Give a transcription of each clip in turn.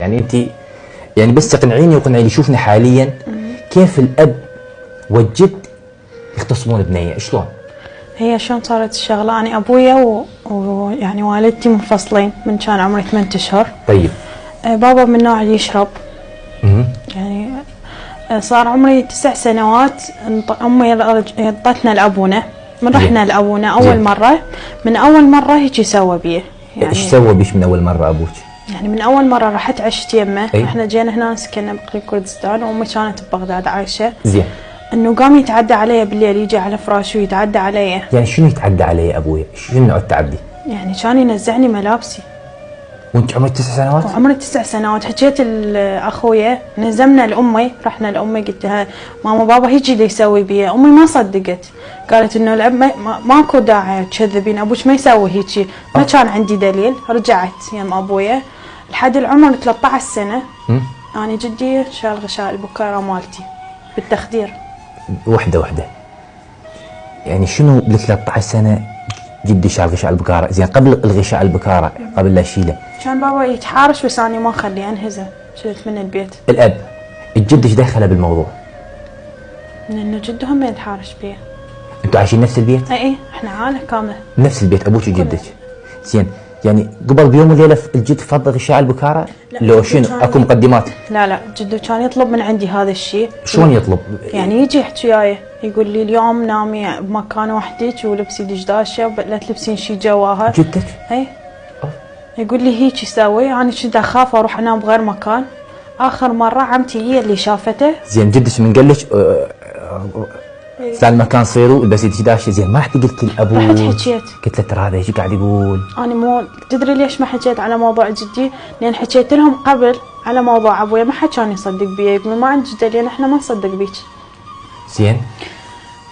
يعني انت يعني بس تقنعيني وقنعي لي، شوفني حاليا كيف الاب والجد يختصمون بنيه، شلون؟ هي شلون صارت الشغله؟ انا ابويا ويعني والدتي منفصلين من كان عمري 8 اشهر. طيب. بابا من النوع اللي يشرب. يعني صار عمري 9 سنوات امي ردتنا لابونا، من رحنا لابونا اول مره. من اول مره هيك سوى بيه. يعني ايش سوى بيش من اول مره ابوك؟ يعني من اول مره رحت عشت يمه. احنا جينا هنا سكننا بقليب كردستان وامي كانت ببغداد عايشه. زين. انه قام يتعدى علي بالليل، يجي على فراشي ويتعدى علي. يعني شنو يتعدى علي ابويا؟ شنو نوع التعدي؟ يعني كان ينزعني ملابسي. وانت عمرك 9 سنوات؟ وعمري 9 سنوات. حكيت لاخويا، نزمنا لامي، رحنا لامي قلت لها ماما بابا هيجي اللي يسوي بي. امي ما صدقت، قالت انه الاب ماكو داعي تكذبين، ابوك ما يسوي هيجي. ما كان عندي دليل. رجعت يم ابويا لحد العمر 13 سنه. انا جدي شال غشاء البكاره مالتي بالتخدير. وحده يعني شنو ب 13 سنه جدي شال غشاء البكاره؟ زين قبل الغشاء البكاره، قبل لا يشيله كان بابا يتحارش بس اني ما اخليه، انهزه، شلت من البيت. الاب الجد ايش دخله بالموضوع؟ لانه جده هم يتحارش بيه. انتوا عايشين نفس البيت؟ اي احنا عائله كامله نفس البيت، ابوك وجدك. زين، يعني قبل بيوم وليله الجد فض غشاء البكاره؟ لو شنو اكو مقدمات؟ لا جده كان يطلب من عندي هذا الشيء. شلون يطلب؟ يعني يجي يحكي وياي يقول لي اليوم نامي بمكان وحدك ولبسي دشداشه لا تلبسين شيء جواها. جدك؟ اي يقول لي هيك يسوي. انا كنت اخاف اروح انام بغير مكان. اخر مره عمتي هي اللي شافته. زين جدك من قال لك سال مكان صيروا البسي دشداشه؟ زين ما حتى قلت لابوك؟ ما حد حكيت. قلت له ترى هذا ايش قاعد يقول؟ انا مو تدري ليش ما حكيت على موضوع جدي؟ لان حكيت لهم قبل على موضوع ابويا، ما حد كان يصدق بي، يقول ما عندك دليل احنا ما نصدق بيك. زين.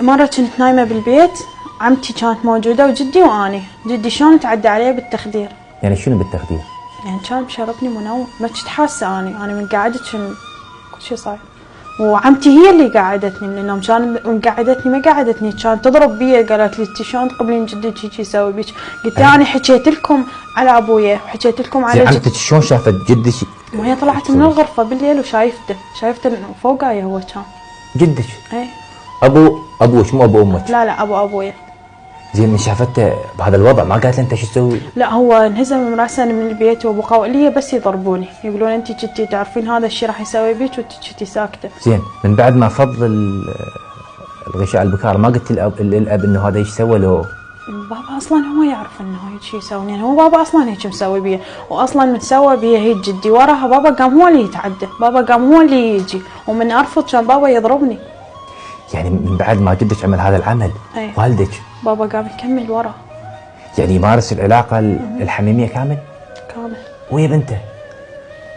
مره كنت نايمه بالبيت، عمتي كانت موجوده وجدي واني. جدي شلون تعدى علي بالتخدير؟ يعني شنو بالتخدير؟ يعني كان مشربني منوم، ما كنت حاسه انا من قعدت كل شيء صاير. وعمتي هي اللي قعدتني من النوم، كان قعدتني ما قعدتني، كانت تضرب بي. قالت لي انت شلون تقبلين جدك هيك يسوي بيك؟ قلت لها انا حكيت لكم على ابويا وحكيت لكم على جدك. عمتك شلون شافت جدك؟ وهي طلعت من الغرفه بالليل وشايفته فوقاي هو كان. جدك؟ اي. ابوك مو ابو امك؟ لا ابويا. زين من شافته بهذا الوضع ما قالت له انت شو تسوي؟ لا هو انهزم من راسه من البيت وبقوا لي بس يضربوني، يقولون انت كنتي تعرفين هذا الشيء راح يسوي بيك وانت كنتي ساكته. زين من بعد ما فض الغشاء البكار ما قلت للاب انه هذا ايش سوى له؟ بابا اصلا هو يعرف انه هيك شيء يسوي، يعني هو بابا اصلا هيك مسوي بيه، واصلا متسوى بيه هيك جدي وراها. بابا قام هو اللي يتعدى، بابا قام هو اللي يجي، ومن ارفض كان بابا يضربني. يعني من بعد ما جدك عمل هذا العمل والدك بابا قام يكمل ورا، يعني يمارس العلاقه الحميميه كامل ويا بنته.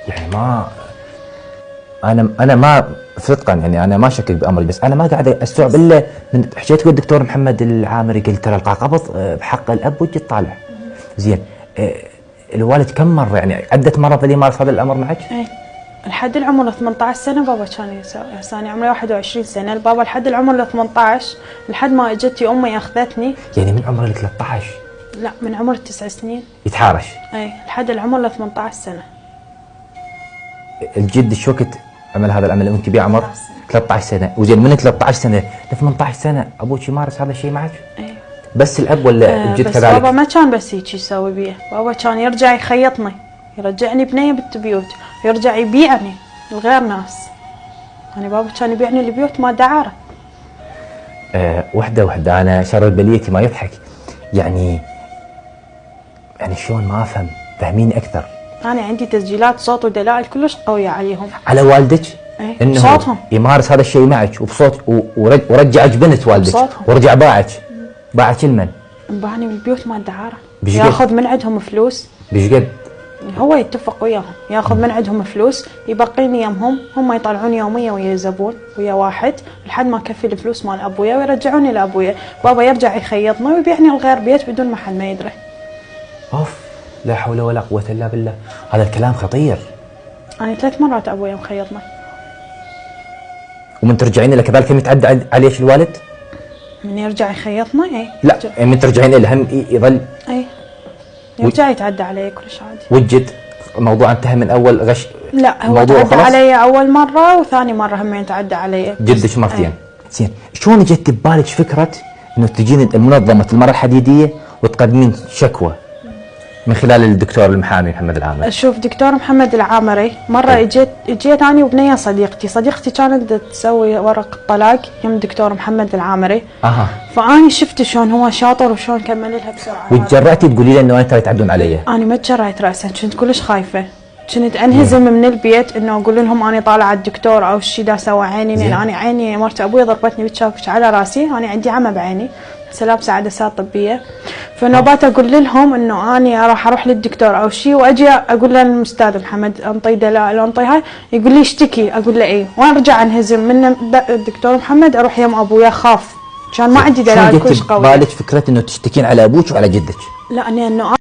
يعني ما انا ما صدقا يعني انا ما شكك بامري، بس انا ما قاعد استوعب الا من حكيت الدكتور محمد العامري، قلت ترى القى قبض بحق الاب وجي طالع. زين الوالد كم مره يعني عده مرات اللي يمارس هذا الامر معك؟ اي لحد العمر 18 سنه بابا كان يسوي. هسه انا عمري 21 سنه، البابا لحد العمر 18 لحد ما اجتي امي اخذتني. يعني من عمر 13؟ لا من عمر 9 سنين يتحارش. اي لحد العمر 18 سنه. الجد شو وقت عمل هذا العمل وانت بعمر 13 سنه؟ وزين من 13 سنه ل 18 سنه ابوك يمارس هذا الشيء معك؟ اي بس الاب ولا الجد بس كذلك؟ بابا ما كان بس هيك يسوي بيه، بابا كان يرجع يخيطني، يرجعني بنيه بالبيوت، ويرجع يبيعني لغير ناس. يعني بابا كان يبيعني البيوت ما دعاره. وحده انا شر بليتي ما يضحك. يعني شلون ما افهم، فهميني اكثر. انا عندي تسجيلات صوت ودلائل كلش قويه عليهم. على والدك؟ انه صوتهم يمارس هذا الشيء معك وبصوت ورجعك بنت والدك ورجع باعك لمن؟ باعني بالبيوت ما دعاره. ياخذ من عندهم فلوس. بيش قد؟ هو يتفق وياهم ياخذ من عندهم فلوس، يبقيني يمهم، هم يطلعون يوميه ويا زبون ويا واحد لحد ما اكفي الفلوس مال ابويا ويرجعوني لابويا. بابا يرجع يخيطنا ويبيعني لغير بيت بدون محل ما يدري. اوف لا حول ولا قوه الا بالله، هذا الكلام خطير. انا 3 مرات ابويا مخيطنا. ومن ترجعين له كذلك يتعدى عليك الوالد؟ من يرجع يخيطنا اي لا من ترجعين له هم يظل اي يرجع يتعدى علي كلش عادي. والجد الموضوع انتهى من اول غش؟ لا، هو الموضوع تعدى خلاص؟ علي اول مره، وثاني مره همين تعدى علي. جدك مرتين. أي. زين، شلون جت ببالك فكره انه تجين منظمه المراه الحديديه وتقدمين شكوى من خلال الدكتور المحامي محمد العامري؟ شوف، دكتور محمد العامري مره اجيت انا وبنيه صديقتي كانت تسوي ورق الطلاق يم دكتور محمد العامري. اها. فاني شفت شلون هو شاطر وشلون كمل لها بسرعه. وتجرأتي تقولي له انه انت تعدون علي؟ انا ما تجرأت راسا، كنت كلش خايفه، كنت انهزم من البيت انه اقول لهم اني طالعه الدكتور او الشيء دا سوى عيني، لان انا عيني مرت ابوي ضربتني بالشاكوش على راسي، انا عندي عمى بعيني، هسه لابسه عدسات طبيه. فنوبات اقول لهم انه اني راح اروح للدكتور او شيء، واجي اقول للاستاذ محمد انطي دلال انطي هاي، يقول لي اشتكي، اقول له ايه، وارجع انهزم من الدكتور محمد اروح يم ابويا، خاف كان ما عندي دلال كلش قوي. بالك فكره انه تشتكين على ابوك وعلى جدك؟ لا، انه